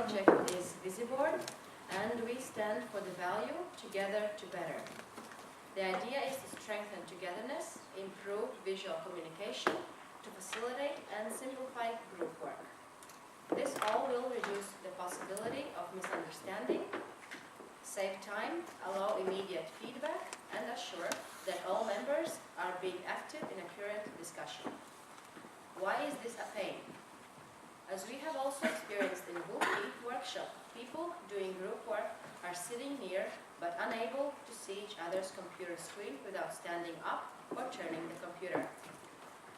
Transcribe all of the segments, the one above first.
project is Visiboard, and we stand for the value together to better. The idea is to strengthen togetherness, improve visual communication, to facilitate and simplify group work. This all will reduce the possibility of misunderstanding, save time, allow immediate feedback, and assure that all members are being active in a current discussion. Why is this a pain? As we have also experienced in Wookie workshop, people doing group work are sitting near but unable to see each other's computer screen without standing up or turning the computer.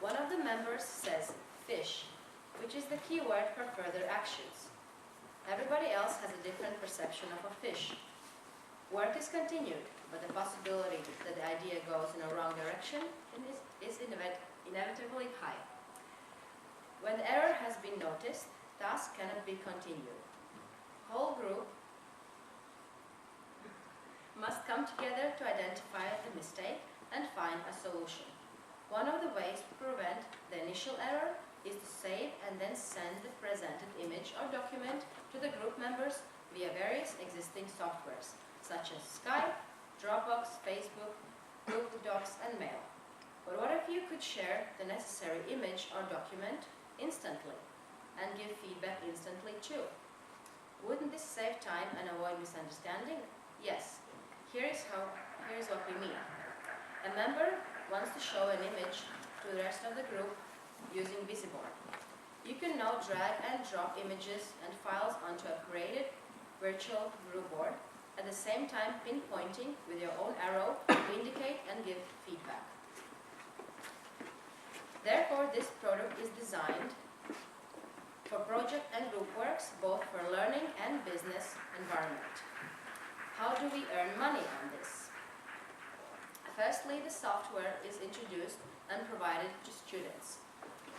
One of the members says fish, which is the key word for further actions. Everybody else has a different perception of a fish. Work is continued, but the possibility that the idea goes in a wrong direction is inevitably high. When the error has been noticed, task cannot be continued. Whole group must come together to identify the mistake and find a solution. One of the ways to prevent the initial error is to save and then send the presented image or document to the group members via various existing softwares, such as Skype, Dropbox, Facebook, Google Docs, and Mail. But what if you could share the necessary image or document instantly and give feedback instantly too? Wouldn't this save time and avoid misunderstanding? Yes. Here's what we mean. A member wants to show an image to the rest of the group using Visiboard. You can now drag and drop images and files onto a created virtual group board, at the same time pinpointing with your own arrow to indicate and give feedback. Therefore, this product is designed for project and group works, both for learning and business environment. How do we earn money on this? Firstly, the software is introduced and provided to students.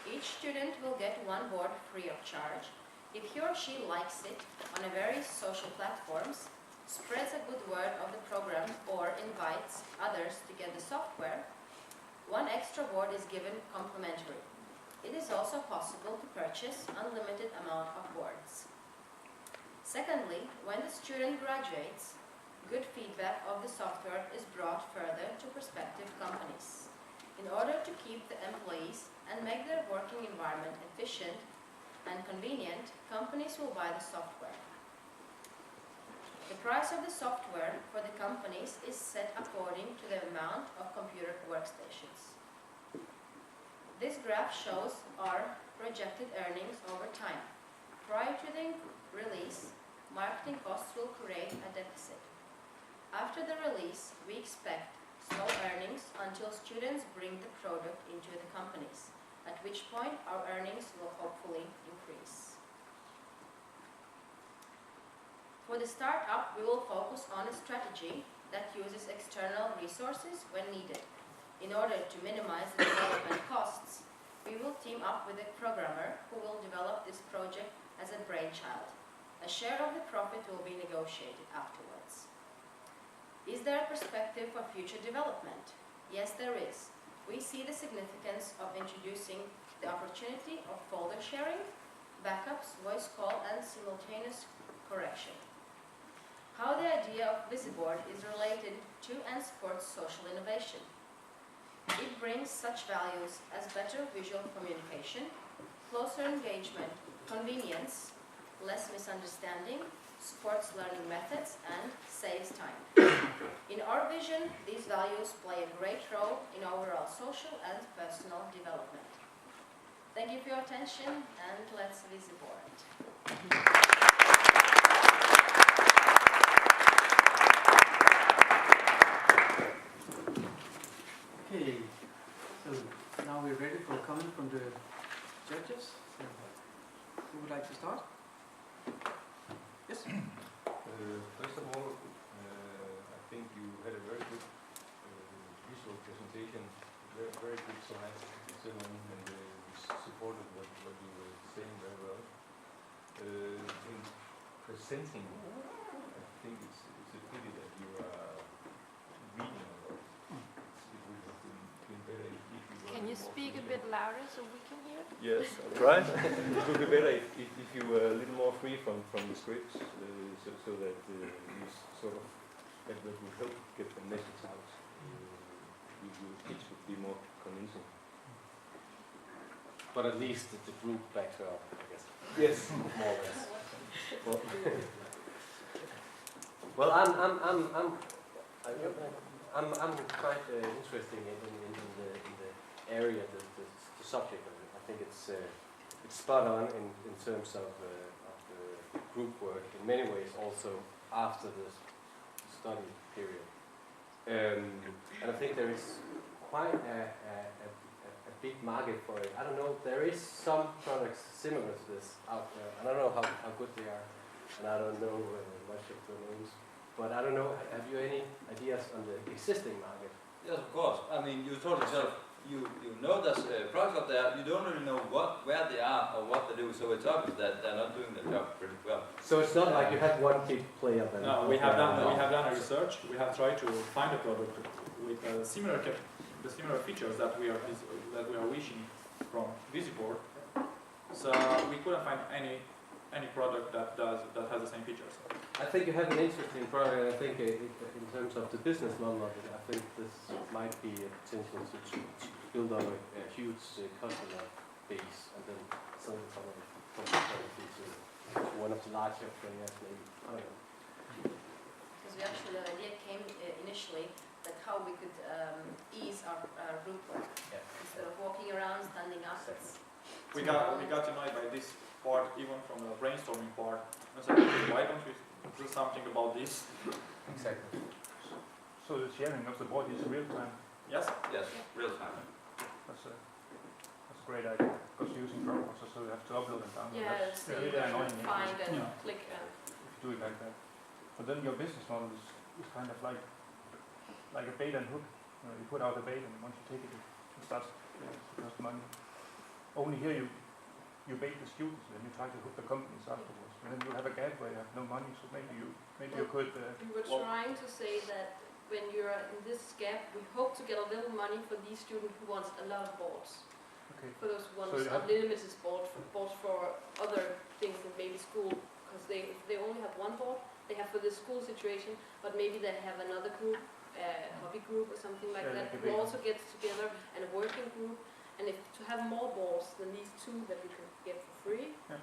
Each student will get one board free of charge. If he or she likes it on a various social platforms, spreads a good word of the program, or invites others to get the software, one extra board is given complimentary. It is also possible to purchase unlimited amount of boards. Secondly, when the student graduates, good feedback of the software is brought further to prospective companies. In order to keep the employees and make their working environment efficient and convenient, companies will buy the software. The price of the software for the companies is set according to the amount of computer workstations. This graph shows our projected earnings over time. Prior to the release, marketing costs will create a deficit. After the release, we expect slow earnings until students bring the product into the companies, at which point our earnings will hopefully increase. For the startup, we will focus on a strategy that uses external resources when needed. In order to minimize the development costs, we will team up with a programmer who will develop this project as a brainchild. A share of the profit will be negotiated afterwards. Is there a perspective for future development? Yes, there is. We see the significance of introducing the opportunity of folder sharing, backups, voice call, and simultaneous correction. How the idea of Visiboard is related to and supports social innovation. It brings such values as better visual communication, closer engagement, convenience, less misunderstanding, supports learning methods, and saves time. In our vision, these values play a great role in overall social and personal development. Thank you for your attention, and let's Visiboard. Okay, so now we're ready for a comment from the judges. So, who would like to start? Yes? First of all, I think you had a very good visual presentation, very good slides, and supported what you were saying very well. In presenting, I think it's a pity that you are reading a lot. It would have been better if you were Can you speak a bit louder so we can hear? Yes, I'll try. It would be better if you were a little more free from the scripts, so that you sort of that would help get the message out. Your speech would be more convincing. But at least the group backs her up, I guess. Yes, More or less. Well, I'm quite interested in the area, the subject of it. I think it's spot on in terms of group work. In many ways, also after the study period, and I think there is quite a big market for it. I don't know. There is some products similar to this out there. I don't know how good they are, and I don't know much of the names. But I don't know, have you any ideas on the existing market? Yes, of course. I mean, you told yourself, you know there's products out there, you don't really know where they are or what they do, so it's obvious that they're not doing their job pretty well. So it's not like you have one big player then? No, we have done a research. We have tried to find a product with the similar features that we are wishing from Visiboard. So we couldn't find any product that has the same features. I think you have an interesting product, and I think in terms of the business model of it, I think this might be a potential to build on a huge customer base and then sell it from to one of the larger players maybe. I don't know. Because the idea came initially that how we could ease our group work. Yeah. Instead of walking around, standing up. We got annoyed by this part, even from the brainstorming part. I said, why don't we do something about this? Exactly. So the sharing of the board is real time. Yes? Yes, real time. That's a great idea. Because using Dropbox, so you have to upload and download. Yeah, That's see, really annoying. find and Yeah. click and If you do it like that. But then your business model is kind of like a bait and hook. You put out the bait, and once you take it, it starts to cost money. Only here you bait the students, and then you try to hook the companies afterwards. And then you have a gap where you have no money, so maybe you could. We were trying to say that when you're in this gap, we hope to get a little money for these students who want a lot of boards. Okay. For those ones, So you have- unlimited boards for other things than maybe school, because they only have one board, they have for the school situation, but maybe they have another group, hobby group or something like Yeah, that, like a who big- also gets together and a working group. And if to have more boards than these two that you can get for free, Yeah.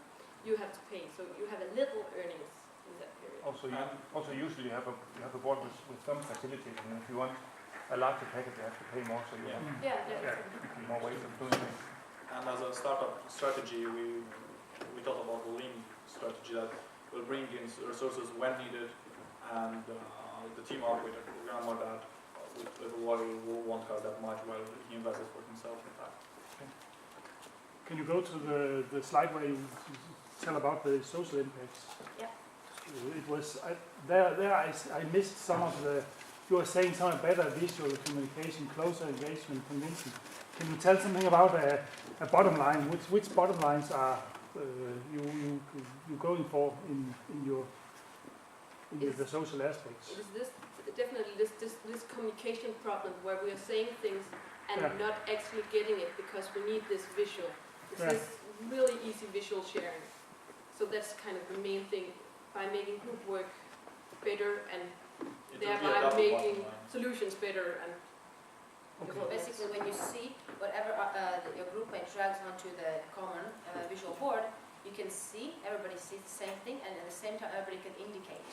you have to pay. So you have a little earnings in that period. Also usually you have a board with some facilities, and if you want a larger package, you have to pay more. So you Yeah. have Yeah. more ways of doing things. And as a startup strategy, we thought about the lean strategy that will bring in resources when needed, and the team operator will remember that we won't cost that much while he invested for himself in fact. Can you go to the slide where you tell about the social impacts? Yeah. It was I missed some of the. You were saying something better visual communication, closer engagement, convincing. Can you tell something about a bottom line? Which bottom lines are you going for in the social aspects? It is definitely this communication problem where we are saying things and Yeah. not actually getting it because we need this visual. It's Yeah. this really easy visual sharing. So that's kind of the main thing by making group work better and It will be a thereby double making bottom line. solutions better and Okay. So basically, when you see whatever your group drags onto the common visual board, you can see, everybody sees the same thing, and at the same time, everybody can indicate.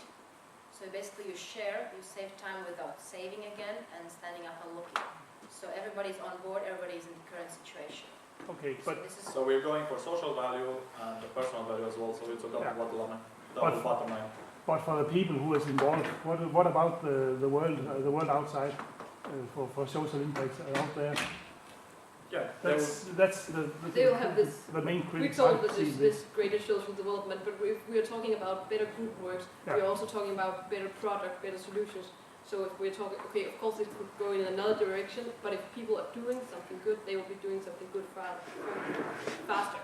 So basically, you share, you save time without saving again and standing up and looking. So everybody's on board, everybody's in the current situation. Okay, So but this is So we're going for social value and the personal value as well, so it's a double Yeah. bottom line. But for the people who is involved, what about the world outside for social impacts out there? Yeah, That's they will have this. the main We critique. told that this greater social development, but we are talking about better group works. Yeah. We're also talking about better product, better solutions. So if we're talking, okay, of course it could go in another direction, but if people are doing something good, they will be doing something good faster.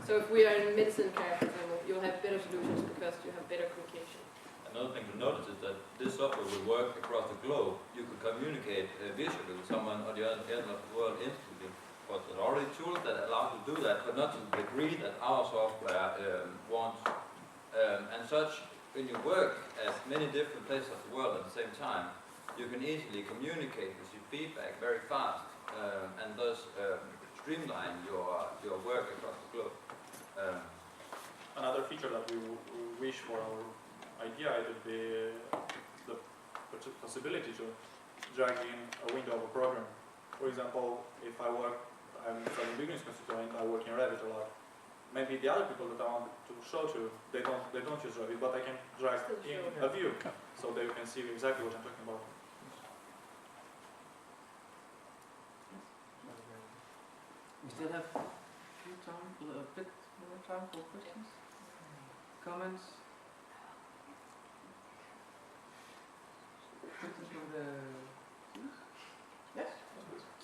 So if we are in medicine care, for example, you'll have better solutions because you have better communication. Another thing to notice is that this software will work across the globe. You could communicate visually with someone on the other end of the world instantly. course, there are already tools that allow you to do that, but not to the degree that our software wants. And such, when you work at many different places of the world at the same time, you can easily communicate with your feedback very fast, and thus streamline your work across the globe. Another feature that we wish for our idea would be the possibility to drag in a window of a program. For example, if I'm a beginners consultant, I work in Revit a lot. Maybe the other people that I want to show to, they don't use Revit, but I can drag in a view, so they can see exactly what I'm talking about. We still have a bit more time for questions, comments. Questions from the teams? Yes?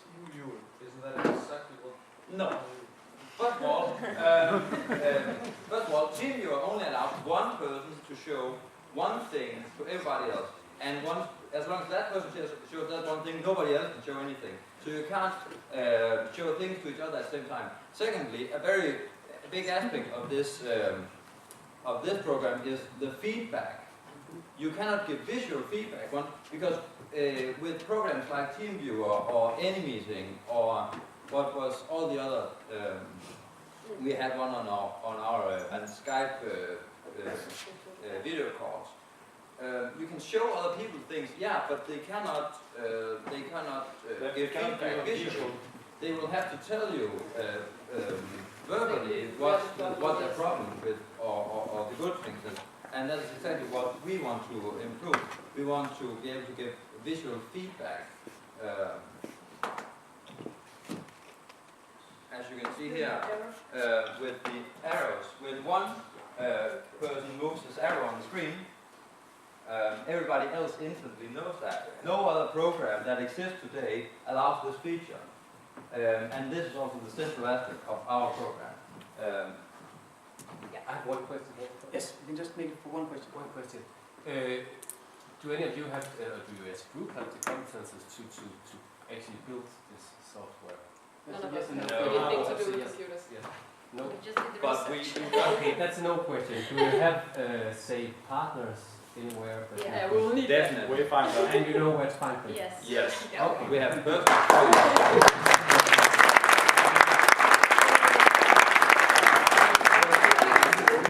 TeamViewer, isn't that exactly what? No. First of all, TeamViewer only allows one person to show one thing to everybody else, and as long as that person shows that one thing, nobody else can show anything. So you can't show things to each other at the same time. Secondly, a very big aspect of this program is the feedback. You cannot give visual feedback because with programs like TeamViewer or AnyMeeting or what was all the other, we had one on our and Skype video calls. You can show other people things, yeah, but they cannot give feedback visually. They will have to tell you verbally what their problem with or the good things is. And that is exactly what we want to improve. We want to be able to give visual feedback. As you can see here, with the arrows, when one person moves his arrow on the screen, everybody else instantly knows that. No other program that exists today allows this feature. And this is also the central aspect of our program. I have one question. Yes, you can just make it for one question. One question. Do any of you have, do you as a group have the competences to actually build this software? That's None a of yes us and no. have anything to do with Yes. computers. Yes. No. We just did the But research. okay, that's a no question. Do you have, say, partners anywhere? that Yeah, you- we will need Definitely. We find that. And you know where to find them? Yes. Yes. Yeah. Okay. We have perfect.